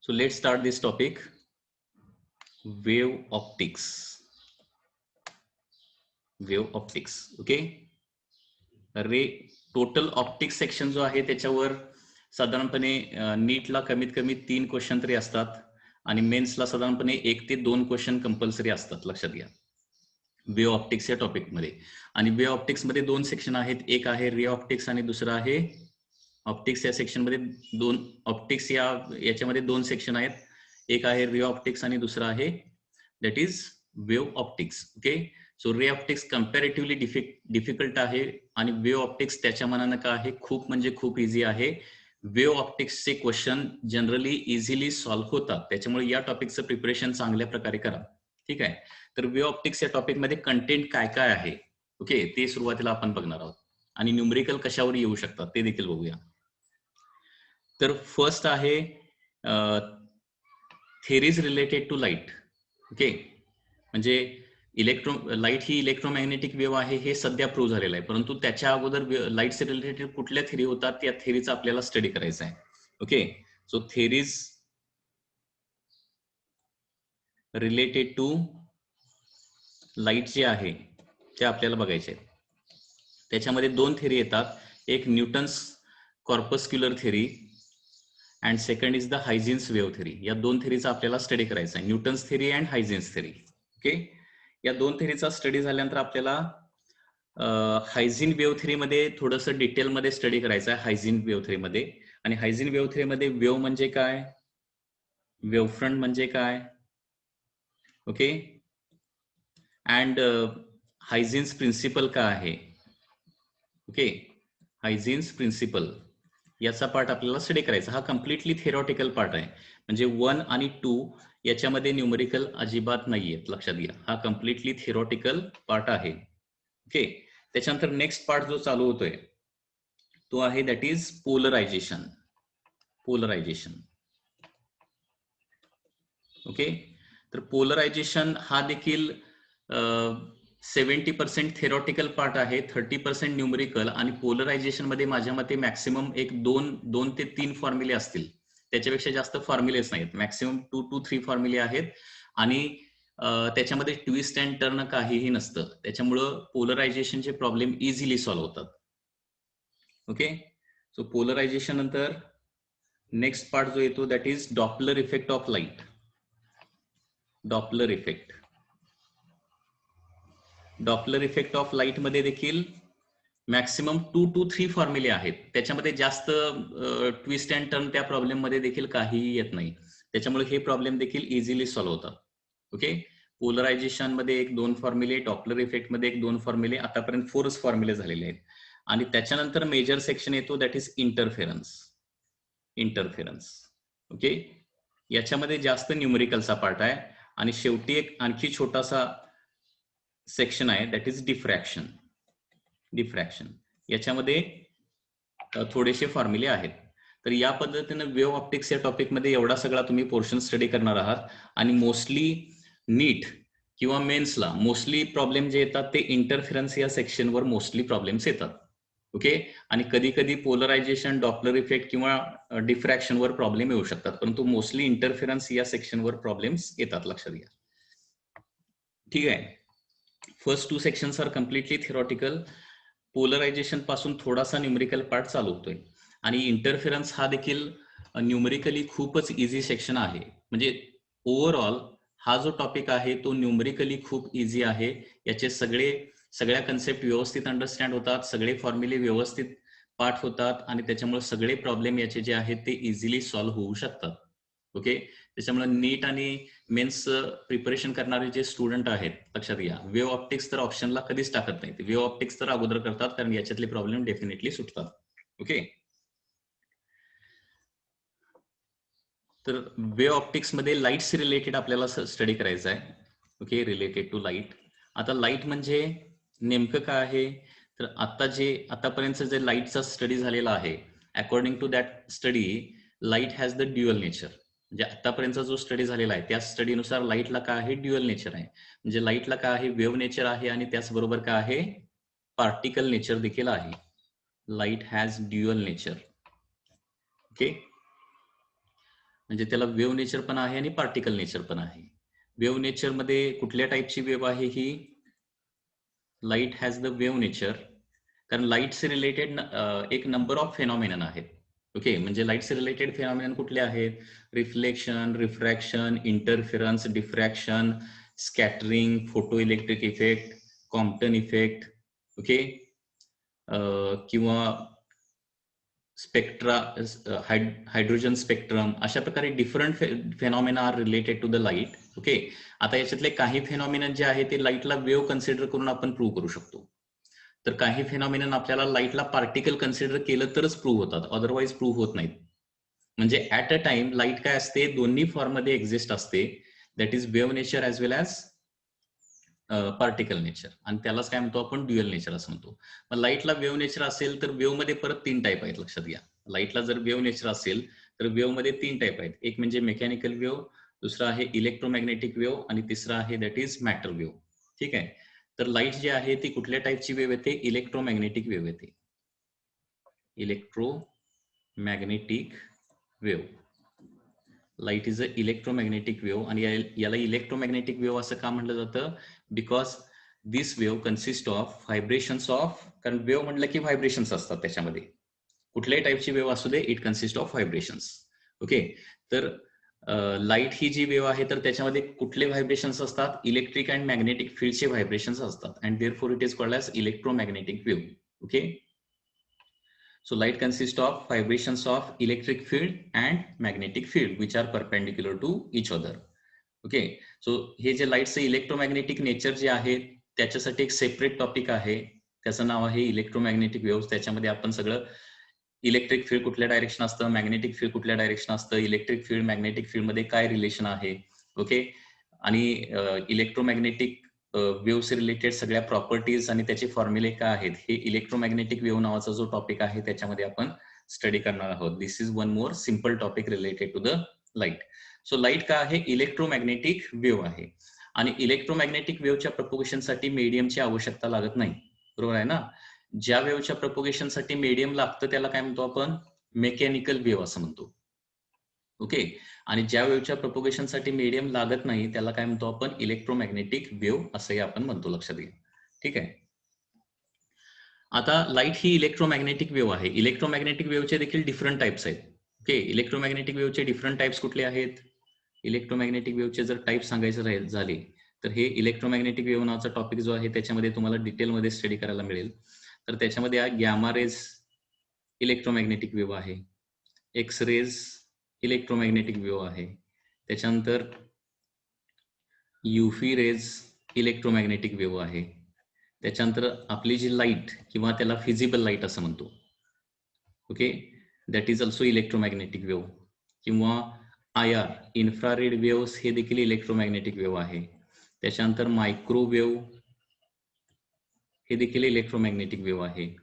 So let's start this topic, wave optics. Wave optics, okay. Ray total optics section जो आहे त्याच्यावर साधारणपणे नीटला कमीत कमी 3 क्वेश्चन तरी असतात आणि मेन्सला साधारणपणे 1 ते 2 क्वेश्चन कंपल्सरी असतात. लक्षात घ्या वेव ऑप्टिक्स या टॉपिक मध्ये. आणि वेव ऑप्टिक्स मध्ये 2 सेक्शन आहेत, एक आहे रे ऑप्टिक्स आणि दुसरं आहे ऑप्टिक्स. या सेक्शन मध्ये ऑप्टिक्स याच्यामध्ये 2 सेक्शन आहेत, एक आहे रे ऑप्टिक्स आणि दुसरं आहे that is wave optics. Okay, so ray optics comparatively difficult आहे आणि वेव ऑप्टिक्स त्याच्या मनानं का आहे खूप म्हणजे खूप इझी आहे. वेव ऑप्टिक्सचे क्वेश्चन जनरली इझिली सॉल्व्ह होतात, त्याच्यामुळे या टॉपिकचं प्रिपरेशन चांगल्या प्रकारे करा. ठीक आहे, तर वेव ऑप्टिक्स या टॉपिक मध्ये कंटेंट काय काय आहे ओके ते सुरुवातीला आपण बघणार आहोत आणि न्यूमरिकल कशावर येऊ शकतात ते देखील बघूया. तर फर्स्ट आहे theories related to light. Okay, म्हणजे लाईट ही इलेक्ट्रोमॅग्नेटिक वेव्ह आहे हे सध्या प्रूव्ह झालेलं आहे, परंतु त्याच्या अगोदर लाईटचे रिलेटेड कुठल्या थेरी होतात त्या थेरीचा आपल्याला स्टडी करायचा आहे. Okay, so theories related to light जे आहे ते आपल्याला बघायचे आहेत. त्याच्यामध्ये 2 थेरी येतात, एक Newton's corpuscular theory and second is the Huygens wave theory. या 2 थेरीचा आपल्याला स्टडी करायचा आहे, Newton's theory and Huygens theory. Okay, या 2 थेरीचा स्टडी झाल्यानंतर आपल्याला हायझिन वेव्ह थेरी मध्ये थोडंसं डिटेलमध्ये स्टडी करायचं आहे हायझिन वेव्ह थेरी मध्ये. आणि हायझिन वेव्ह थेरी मध्ये वेव्ह म्हणजे काय, वेव्ह फ्रंट म्हणजे काय, ओके, अँड हायझिन्स प्रिन्सिपल काय आहे. ओके, हायझिन्स प्रिन्सिपल याचा पार्ट आपल्याला स्टडी करायचा. हा कम्प्लिटली थेरॉटिकल पार्ट आहे, म्हणजे 1 आणि 2 याच्यामध्ये न्यूमरिकल अजिबात नाहीयेत. लक्षात घ्या, हा कम्प्लिटली थेरॉटिकल पार्ट आहे. ओके, त्याच्यानंतर नेक्स्ट पार्ट जो चालू होतोय तो आहे that is polarization. Polarization okay, तर पोलरायझेशन हा देखील 70% थेरॉटिकल पार्ट आहे, 30% न्यूमरिकल. आणि पोलरायझेशन मध्ये माझ्या मते मॅक्सिमम एक 2 ते 3 फॉर्म्युले असतील, त्याच्यापेक्षा जास्त फॉर्म्युलेच नाहीत. मॅक्सिमम 2 to 3 फॉर्म्युले आहेत आणि त्याच्यामध्ये ट्विस्ट अँड टर्न काहीही नसतं, त्याच्यामुळं पोलरायझेशनचे प्रॉब्लेम इझिली सॉल्व्ह होतात. ओके, सो पोलरायझेशन नंतर नेक्स्ट पार्ट जो येतो that is Doppler effect of light. Doppler effect, Doppler effect of light मध्ये देखील मॅक्सिमम 2 to 3 फॉर्म्युले आहेत, त्याच्यामध्ये जास्त ट्विस्ट अँड टर्न त्या प्रॉब्लेम मध्ये देखील काहीही येत नाही, त्याच्यामुळे हे प्रॉब्लेम देखील इझिली सॉल्व्ह होतात. ओके, पोलरायझेशन मध्ये 1-2 फॉर्म्युले, डॉपलर इफेक्ट मध्ये 1-2 फॉर्म्युले, आतापर्यंत 4 फॉर्म्युले झालेले आहेत. आणि त्याच्यानंतर मेजर सेक्शन येतो that is interference. Interference okay, याच्यामध्ये जास्त न्यूमरिकलचा पार्ट आहे. आणि शेवटी एक आणखी छोटासा सेक्शन आहे दॅट इज डिफ्रॅक्शन. डिफ्रॅक्शन याच्यामध्ये थोडेसे फॉर्म्युले आहेत. तर या पद्धतीने वेव्ह ऑप्टिक्स या टॉपिक मध्ये एवढा सगळा तुम्ही पोर्शन स्टडी करणार आहात. आणि मोस्टली नीट किंवा मेन्सला मोस्टली प्रॉब्लेम जे येतात ते इंटरफेरन्स या सेक्शनवर मोस्टली प्रॉब्लेम्स येतात. ओके, आणि कधी कधी पोलरायझेशन, डॉपलर इफेक्ट किंवा डिफ्रॅक्शनवर प्रॉब्लेम येऊ शकतात, परंतु मोस्टली इंटरफेरन्स या सेक्शनवर प्रॉब्लेम्स येतात. लक्षात घ्या. ठीक आहे, first 2 sections are completely theoretical. Polarization पासून थोडासा न्यूमरिकल पार्ट चालू होतोय आणि इंटरफेरन्स हा देखील न्यूमरिकली खूपच इझी सेक्शन आहे. म्हणजे ओव्हरऑल हा जो टॉपिक आहे तो न्यूमरिकली खूप इझी आहे. याचे सगळ्या कन्सेप्ट व्यवस्थित अंडरस्टँड होतात, सगळे फॉर्म्युले व्यवस्थित पाठ होतात आणि त्याच्यामुळे सगळे प्रॉब्लेम याचे जे आहेत ते इझिली सॉल्व्ह होऊ शकतात. ओके, त्याच्यामुळे नीट आणि मेन्स प्रिपरेशन करणारे जे स्टुडंट आहेत, लक्षात घ्या, वेव्ह ऑप्टिक्स तर ऑप्शनला कधीच टाकत नाहीत, वेव्ह ऑप्टिक्स तर अगोदर करतात, कारण याच्यातले प्रॉब्लेम डेफिनेटली सुटतात. ओके, तर वेव्ह ऑप्टिक्स मध्ये लाईट्स रिलेटेड आपल्याला स्टडी करायचं आहे. Okay, related to light. आता लाईट म्हणजे नेमकं काय आहे, तर आतापर्यंत जे लाईटचा स्टडी झालेला आहे, according to that study light has the dual nature. म्हणजे आतापर्यंतचा जो स्टडी झालेला आहे त्या स्टडीनुसार लाईटला काय आहे, ड्युअल नेचर आहे. म्हणजे लाईटला काय आहे, वेव्ह नेचर आहे आणि त्याचबरोबर काय आहे, पार्टिकल नेचर देखील आहे. Light has dual nature. Okay, म्हणजे त्याला वेव्ह नेचर पण आहे आणि पार्टिकल नेचर पण आहे. वेव्ह नेचर मध्ये कुठल्या टाईपची वेव्ह आहे ही? Light has the wave nature, कारण लाईटचे रिलेटेड एक नंबर ऑफ फेनॉमिनन आहेत. ओके, म्हणजे लाईटचे रिलेटेड फेनॉमिनन कुठले आहेत? Reflection, refraction, interference, diffraction, scattering, photo electric effect, Compton effect, okay, किंवा स्पेक्ट्रा, हायड्रोजन स्पेक्ट्रम, अशा प्रकारे different phenomena are related to the light. Okay, आता याच्यातले काही फेनॉमिनन जे आहे ते लाईटला वेव्ह कन्सिडर करून आपण प्रूव्ह करू शकतो. तर काही फेनॉमिनन आपल्याला लाईटला पार्टिकल कन्सिडर केलं तरच प्रूव्ह होतात, अदरवाईज प्रूव्ह होत नाहीत. म्हणजे ऍट अ टाइम लाईट काय असते? दोन्ही फॉर्ममध्ये एक्झिस्ट असते. That is wave nature as well as particle nature, आणि त्यालाच काय म्हणतो आपण? ड्युअल नेचर असं म्हणतो. मग लाईटला वेव्ह नेचर असेल तर वेव्ह मध्ये परत 3 टाईप आहेत, लक्षात घ्या. लाईटला जर वेव्ह नेचर असेल तर वेव्ह मध्ये 3 टाईप आहेत. एक म्हणजे मेकॅनिकल वेव्ह, दुसरा आहे इलेक्ट्रोमॅग्नेटिक वेव्ह, आणि तिसरा आहे दॅट इज मॅटर वेव्ह. ठीक आहे. तर लाईट जी आहे ती कुठल्या टाईपची वेव्ह येते? इलेक्ट्रोमॅग्नेटिक वेव्ह येते. Electromagnetic wave. Light is a electromagnetic wave, आणि याला इलेक्ट्रोमॅग्नेटिक वेव्ह असं का म्हटलं जातं? Because this wave consist of vibrations of, कारण वेव्ह म्हटलं की व्हायब्रेशन्स असतात त्याच्यामध्ये. कुठल्याही टाईपची वेव्ह असू दे, it consist of vibrations. Okay, तर लाईट ही जी वेव्ह आहे तर त्याच्यामध्ये कुठले व्हायब्रेशन्स असतात? इलेक्ट्रिक अँड मॅग्नेटिक फील्डचे व्हायब्रेशन्स असतात, and therefore it is called as electromagnetic wave. Okay, so light consists of vibrations of electric field and magnetic field which are perpendicular to each other. Okay, so हे जे लाईटचं electromagnetic nature जे आहे त्याच्यासाठी एक separate topic आहे, त्याचं नाव आहे इलेक्ट्रोमॅग्नेटिक वेव्ह. त्याच्यामध्ये आपण सगळं इलेक्ट्रिक फील्ड कुठल्या डायरेक्शन असतं, मॅग्नेटिक फील्ड कुठल्या डायरेक्शन असतं, इलेक्ट्रिक फील्ड मॅग्नेटिक फील्ड मध्ये काय रिलेशन आहे, ओके, आणि इलेक्ट्रोमॅग्नेटिक वेव्हस रिलेटेड सगळ्या प्रॉपर्टीज आणि त्याचे फॉर्म्युले काय आहेत हे इलेक्ट्रोमॅग्नेटिक वेव्ह नावाचा जो टॉपिक आहे त्याच्यामध्ये आपण स्टडी करणार आहोत. This is one more simple topic related to the light. So light काय आहे? इलेक्ट्रोमॅग्नेटिक वेव्ह आहे, आणि इलेक्ट्रोमॅग्नेटिक वेव्हच्या प्रपोगेशनसाठी मीडियमची आवश्यकता लागत नाही, बरोबर आहे ना? ज्या वेव्हच्या प्रपोगेशनसाठी मीडियम लागतं त्याला काय म्हणतो आपण? मेकॅनिकल वेव्ह असं म्हणतो. ओके, आणि ज्या वेव्हच्या प्रपोगेशनसाठी मीडियम लागत नाही त्याला काय म्हणतो आपण? इलेक्ट्रोमॅग्नेटिक वेव्ह असंही आपण म्हणतो, लक्षात घ्या. ठीक आहे. आता लाईट ही इलेक्ट्रोमॅग्नेटिक वेव्ह आहे. इलेक्ट्रोमॅग्नेटिक वेव्हचे देखील डिफरंट टाइप्स आहेत. ओके, इलेक्ट्रोमॅग्नेटिक वेव्हचे डिफरंट टाइप्स कुठले आहेत? इलेक्ट्रोमॅग्नेटिक वेव्हचे जर टाइप सांगायचे झाले तर हे इलेक्ट्रोमॅग्नेटिक वेव्ह नावाचा टॉपिक जो आहे त्याच्यामध्ये तुम्हाला डिटेलमध्ये स्टडी करायला मिळेल. तर त्याच्यामध्ये गॅमा रेज इलेक्ट्रोमॅग्नेटिक वेव्ह आहे, एक्स रेज इलेक्ट्रोमॅग्नेटिक वेव्ह आहे, त्याच्यानंतर युव्ही रेज इलेक्ट्रोमॅग्नेटिक वेव्ह आहे, त्याच्यानंतर आपली जी लाईट किंवा त्याला फिजिबल लाईट असं म्हणतो, okay, that is also electromagnetic wave, किंवा IR इन्फ्रारेड वेव्स हे देखील इलेक्ट्रोमॅग्नेटिक वेव्ह आहे. त्याच्यानंतर मायक्रोवेव्ह हे देखील इलेक्ट्रोमॅग्नेटिक वेव्ह आहे,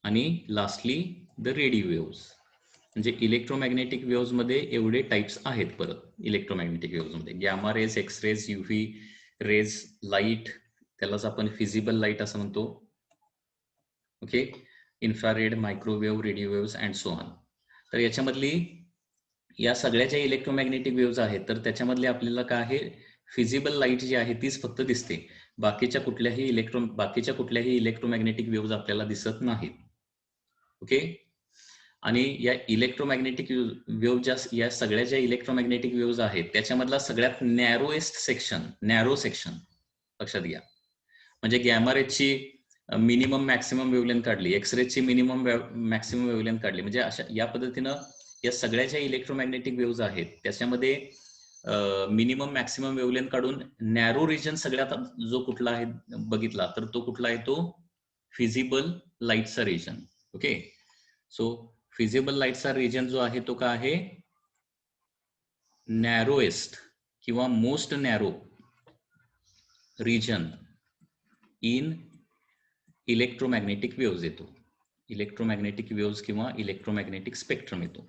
आणि लास्टली द रेडिओ वेव्स. म्हणजे इलेक्ट्रोमॅग्नेटिक वेव्स मध्ये एवढे टाइप्स आहेत. परत इलेक्ट्रोमॅग्नेटिक वेव्स मध्ये gamma rays, X rays, UV rays, light, त्यालाच आपण फिजिबल लाईट असं म्हणतो. Okay, infrared, microwave, radio waves and so on. तर याच्यामधली या सगळ्या ज्या इलेक्ट्रोमॅग्नेटिक वेव्स आहेत तर त्याच्यामधले आपल्याला काय आहे? फिजिबल लाईट जी आहे तीच फक्त दिसते, बाकीच्या कुठल्याही इलेक्ट्रोमॅग्नेटिक वेव्स आपल्याला दिसत नाहीत. ओके, आणि या इलेक्ट्रोमॅग्नेटिक वेव्ह या सगळ्या ज्या इलेक्ट्रोमॅग्नेटिक वेव्स आहेत त्याच्यामधला सगळ्यात नॅरोएस्ट सेक्शन, नॅरो सेक्शन लक्षात घ्या. म्हणजे गॅमा रेजची मिनिमम मॅक्सिमम वेव्हलेंथ काढली, एक्स रेजची मिनिमम मॅक्सिमम वेव्हलेंथ काढली, म्हणजे अशा या पद्धतीनं या सगळ्या ज्या इलेक्ट्रोमॅग्नेटिक वेव्स आहेत त्याच्यामध्ये मिनिमम मॅक्सिमम वेव्हलेंथ काढून नॅरो रिजन सगळ्यात जो कुठला आहे बघितला तर तो कुठला आहे? तो फिजिबल लाईटचा रिजन. ओके, सो फिजिबल लाईटचा रिजन जो आहे तो काय आहे? नॅरोएस्ट किंवा most narrow region in electromagnetic waves येतो. इलेक्ट्रोमॅग्नेटिक वेव्स किंवा इलेक्ट्रोमॅग्नेटिक स्पेक्ट्रम येतो.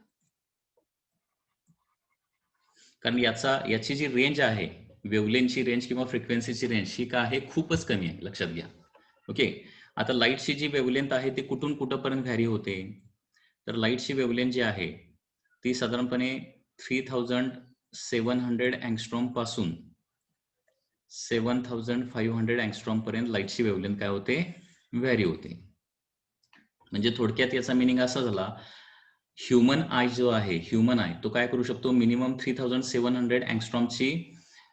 कारण याची जी रेंज आहे, वेव्हलेंथची रेंज किंवा फ्रिक्वेन्सीची रेंज ही काय आहे? खूपच कमी आहे, लक्षात घ्या. ओके, आता लाईटची जी वेव्हलेंथ आहे ती कुठून कुठपर्यंत व्हॅरी होते? तर लाईटची वेव्हलेंथ जी आहे ती साधारणपणे 3700 अँगस्ट्रॉम पासून 7500 अँगस्ट्रॉम पर्यंत लाईटची वेव्हलेंथ काय होते, व्हॅरी होते. म्हणजे थोडक्यात याचा मिनिंग असा झाला, ह्युमन आय जो आहे, ह्युमन आय तो काय करू शकतो, मिनिमम 3700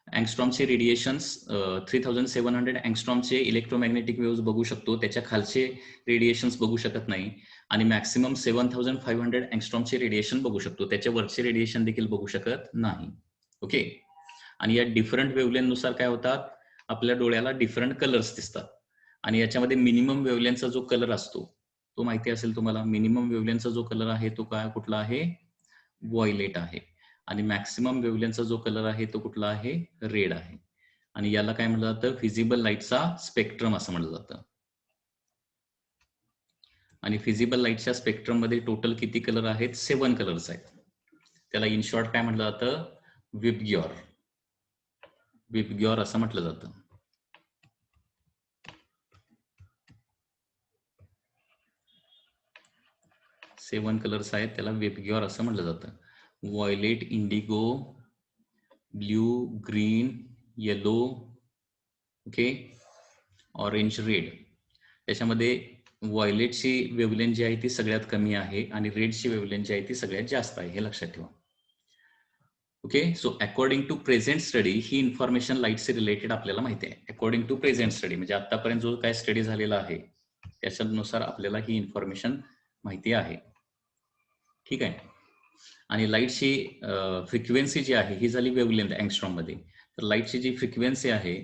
अँगस्ट्रॉमचे रेडिएशन्स, 3700 अँगस्ट्रॉमचे इलेक्ट्रोमॅग्नेटिक वेव्स बघू शकतो, त्याच्या खालचे रेडिएशन्स बघू शकत नाही. आणि मॅक्सिमम 7500 अँगस्ट्रॉमचे रेडिएशन बघू शकतो, त्याच्या वरचे रेडिएशन देखील बघू शकत नाही. ओके. आणि या डिफरंट वेव्हलेंथनुसार काय होतात, आपल्या डोळ्याला डिफरंट कलर्स दिसतात. आणि याच्यामध्ये मिनिमम वेव्हलेंथचा जो कलर असतो तो माहिती असेल तुम्हाला. मिनिमम वेव्हलेंथचा जो कलर आहे तो काय, कुठला आहे, व्हायलेट आहे. आणि मॅक्सिमम वेव्हलेंथचा जो कलर आहे तो कुठला आहे, रेड आहे. आणि याला काय म्हटलं जातं, व्हिजिबल लाईटचा स्पेक्ट्रम असं म्हटलं जातं. आणि व्हिजिबल लाईटच्या स्पेक्ट्रम मध्ये टोटल किती कलर आहेत, 7 कलर्स आहेत. त्याला इन शॉर्ट काय म्हटलं जातं, विबग्योर. विबग्योर असं म्हटलं जातं. सेवन कलर्स आहेत, त्याला विबग्योर असं म्हटलं जातं. Violet, Indigo, blue, green, yellow, okay, orange, red. त्याच्यामध्ये व्हायलेटची वेव्हलेंथ जी आहे ती सगळ्यात कमी आहे आणि रेडची वेव्हलेंथ जी आहे ती सगळ्यात जास्त आहे, हे लक्षात ठेवा. Okay. So according to present study, ही इन्फॉर्मेशन लाईटशी रिलेटेड आपल्याला माहिती आहे. अकॉर्डिंग टू प्रेझेंट स्टडी म्हणजे आतापर्यंत जो काय स्टडी झालेला आहे त्याच्यानुसार आपल्याला ही इन्फॉर्मेशन माहिती आहे. ठीक आहे. आणि लाईटची फ्रिक्वेन्सी जी आहे ही झाली वेव्हलेंथ अँगस्ट्रॉम मध्ये. तर लाईटची जी फ्रिक्वेन्सी आहे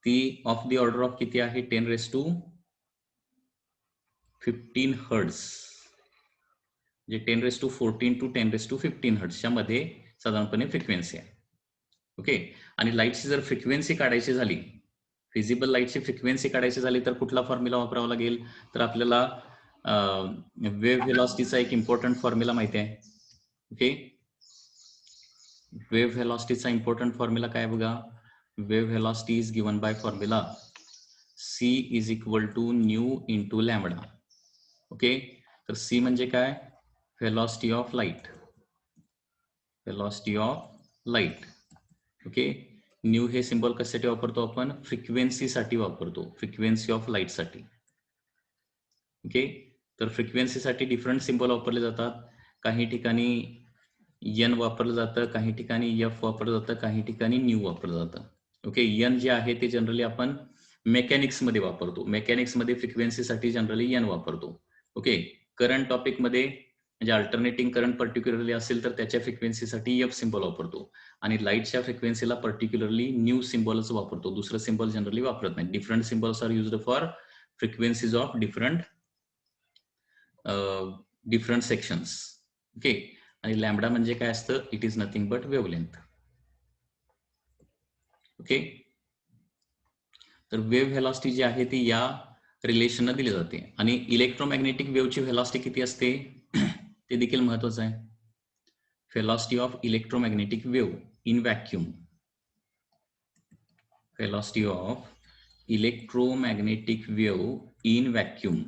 ती ऑफ द ऑर्डर ऑफ किती आहे, 10⁻15 हर्ट्झ, म्हणजे 10⁻14 to 10⁻15 हर्ट्झच्या मध्ये साधारणपणे फ्रिक्वेन्सी आहे. ओके. आणि लाईटची जर फ्रिक्वेन्सी काढायची झाली, व्हिजिबल लाईटची फ्रिक्वेन्सी काढायची झाली तर कुठला फॉर्म्युला वापरावा लागेल, तर आपल्याला वेव्ह व्हेलॉसिटीचा एक इम्पॉर्टंट फॉर्म्युला माहिती आहे. ओके. वेव्ह व्हेलॉसिटीचा इम्पॉर्टंट फॉर्म्युला काय बघा, wave velocity is given by formula c is equal to nu into lambda. Okay. तर c म्हणजे काय, velocity of light, velocity of light. Okay. Nu हे सिंबल कशासाठी वापरतो आपण, फ्रिक्वेन्सीसाठी वापरतो, फ्रिक्वेन्सी ऑफ लाईटसाठी. ओके. तर फ्रिक्वेन्सीसाठी डिफरंट सिंबल वापरले जातात. काही ठिकाणी एन वापरलं जातं, काही ठिकाणी एफ वापरलं जातं, काही ठिकाणी न्यू वापरलं जातं. ओके. एन जे आहे ते जनरली आपण मेकॅनिक्स मध्ये वापरतो, मेकॅनिक्स मध्ये फ्रिक्वेन्सीसाठी जनरली एन वापरतो. ओके. करंट टॉपिक मध्ये म्हणजे अल्टरनेटिंग करंट पर्टिक्युलरली असेल तर त्याच्या फ्रिक्वेन्सीसाठी एफ सिंबल वापरतो. आणि लाईटच्या फ्रिक्वेन्सीला पर्टिक्युलरली न्यू सिंबलच वापरतो, दुसरं सिंबल जनरली वापरत नाही. Different symbols are used for frequencies of different sections. Okay. आणि लॅम्बडा म्हणजे काय असतं, it is nothing but wavelength. Okay. तर वेव्ह व्हेलॉसिटी जी आहे ती या रिलेशनने दिली जाते. आणि इलेक्ट्रोमॅग्नेटिक वेव्हची व्हेलॉसिटी किती असते ते देखील महत्वाचं आहे. Velocity of electromagnetic wave in vacuum, velocity of electromagnetic wave in vacuum,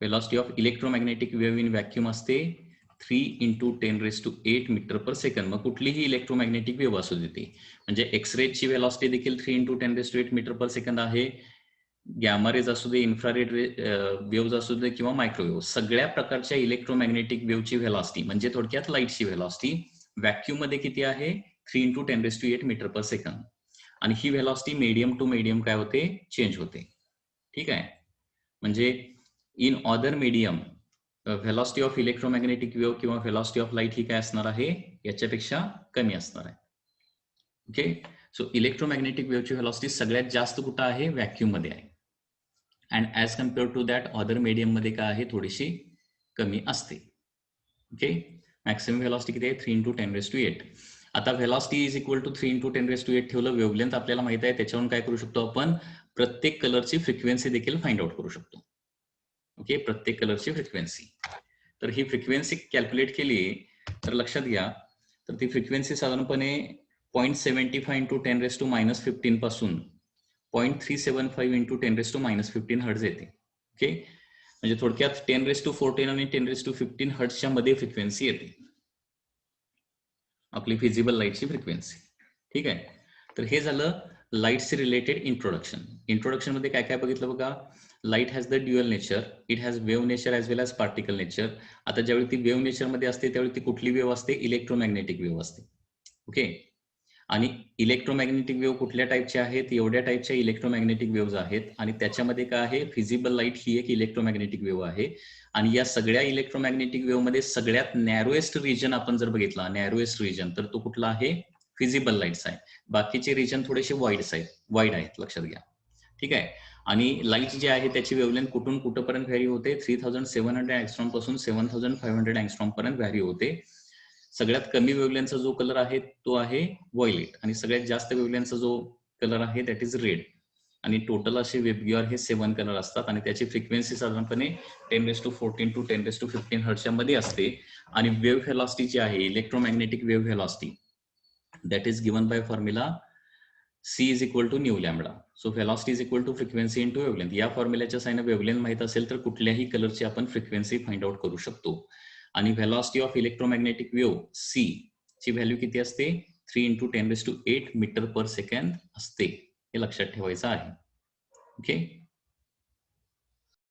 velocity of electromagnetic wave in vacuum असते 3 × 10⁸ मीटर पर सेकंड. मग कुठलीही इलेक्ट्रोमॅग्नेटिक वेव्ह असू देते, म्हणजे एक्सरेची व्हेलॉसिटी देखील 3 × 10⁸ मीटर पर सेकंड आहे. गॅमा रेज असू दे, इन्फ्रारेड वेव्ह असू दे किंवा मायक्रोवेव्ह, सगळ्या प्रकारच्या इलेक्ट्रोमॅग्नेटिक वेव्हची व्हेलॉसिटी म्हणजे थोडक्यात लाईटची व्हेलॉसिटी व्हॅक्यूम मध्ये किती आहे, 3 × 10⁸ मीटर पर सेकंड. आणि ही व्हेलॉसिटी मीडियम टू मीडियम काय होते, चेंज होते. ठीक आहे. म्हणजे in other medium velocity of electromagnetic wave किंवा व्हेलॉसिटी ऑफ लाईट ही काय असणार आहे, याच्यापेक्षा कमी असणार आहे. ओके. सो इलेक्ट्रोमॅग्नेटिक वेव्हची व्हेलॉसिटी सगळ्यात जास्त कुठं आहे, व्हॅक्यूम मध्ये आहे. And as compare to that other medium मध्ये काय आहे, थोडीशी कमी असते. ओके. मॅक्सिमम व्हेलॉसिटी किती आहे, 3 × 10⁸. आता व्हेलॉसिटी इज इक्वल टू 3 × 10⁸ ठेवलं, वेव्हलेंथ आपल्याला माहित आहे, त्याच्यावरून काय करू शकतो आपण, प्रत्येक कलरची फ्रिक्वेन्सी देखील फाइंड आउट करू शकतो. ओके. प्रत्येक कलरची फ्रिक्वेन्सी. तर ही फ्रिक्वेन्सी कॅल्क्युलेट केली तर लक्षात घ्या, तर ती फ्रिक्वेन्सी साधारणपणे 0.75 × 10⁻⁻15 पासून 0.375 × 10⁻⁻15 हर्ट्झ येते. ओके. म्हणजे थोडक्यात 10⁻14 आणि 10⁻15 हर्ट्झच्या मध्ये फ्रिक्वेन्सी येते. आपली फिजिबल लाईटची फ्रिक्वेन्सी. ठीक आहे. तर हे झालं लाईटचे रिलेटेड इंट्रोडक्शन मध्ये काय काय बघितलं बघा. Light has the dual nature, it has wave nature as well as particle nature. आता ज्यावेळी ती वेव्ह नेचरमध्ये असते त्यावेळी ती कुठली वेव्ह असते, इलेक्ट्रोमॅग्नेटिक वेव्ह असते. ओके. आणि इलेक्ट्रोमॅग्नेटिक वेव्ह कुठल्या टाईपच्या आहेत, एवढ्या टाईपच्या इलेक्ट्रोमॅग्नेटिक वेव्ज आहेत. आणि त्याच्यामध्ये काय आहे, फिजिबल लाईट ही एक इलेक्ट्रोमॅग्नेटिक वेव्ह आहे. आणि या सगळ्या इलेक्ट्रोमॅग्नेटिक वेव्ह मध्ये सगळ्यात नॅरोएस्ट रिजन आपण जर बघितला, नॅरोएस्ट रिजन, तर तो कुठला आहे, फिजिबल लाईट्स आहे. बाकीचे रिजन थोडेसे वाईड आहेत, लक्षात घ्या. ठीक आहे. आणि लाईट जे आहे त्याची वेव्हलेंथ कुठून कुठपर्यंत व्हॅरी होते, 3700 अँगस्ट्रॉम पासून 7500 अँगस्ट्रॉम पर्यंत व्हॅरी होते. सगळ्यात कमी वेव्हलेंथचा जो कलर आहे तो आहे व्हायलेट, आणि सगळ्यात जास्त वेव्हलेंथचा जो कलर आहे दॅट इज रेड. आणि टोटल असे वेबगिअर हे 7 कलर असतात. आणि त्याची फ्रिक्वेन्सी साधारणपणे 10⁻14 to 10⁻15 हर्ट्झच्या मध्ये असते. आणि वेव्ह व्हेलॉसिटी जी आहे, electromagnetic wave velocity, that is given by formula C is equal to nu lambda. So velocity is equal to frequency into wavelength. या फॉर्म्युल्याच्या साहाय्याने वेव्हलेंथ माहित असेल तर कुठल्याही कलरची आपण फ्रिक्वेन्सी फाइंड आउट करू शकतो. आणि velocity of electromagnetic wave C ची व्हॅल्यू किती असते, 3 × 10⁸ मीटर पर सेकंद असते. हे लक्षात ठेवायचं आहे. ओके.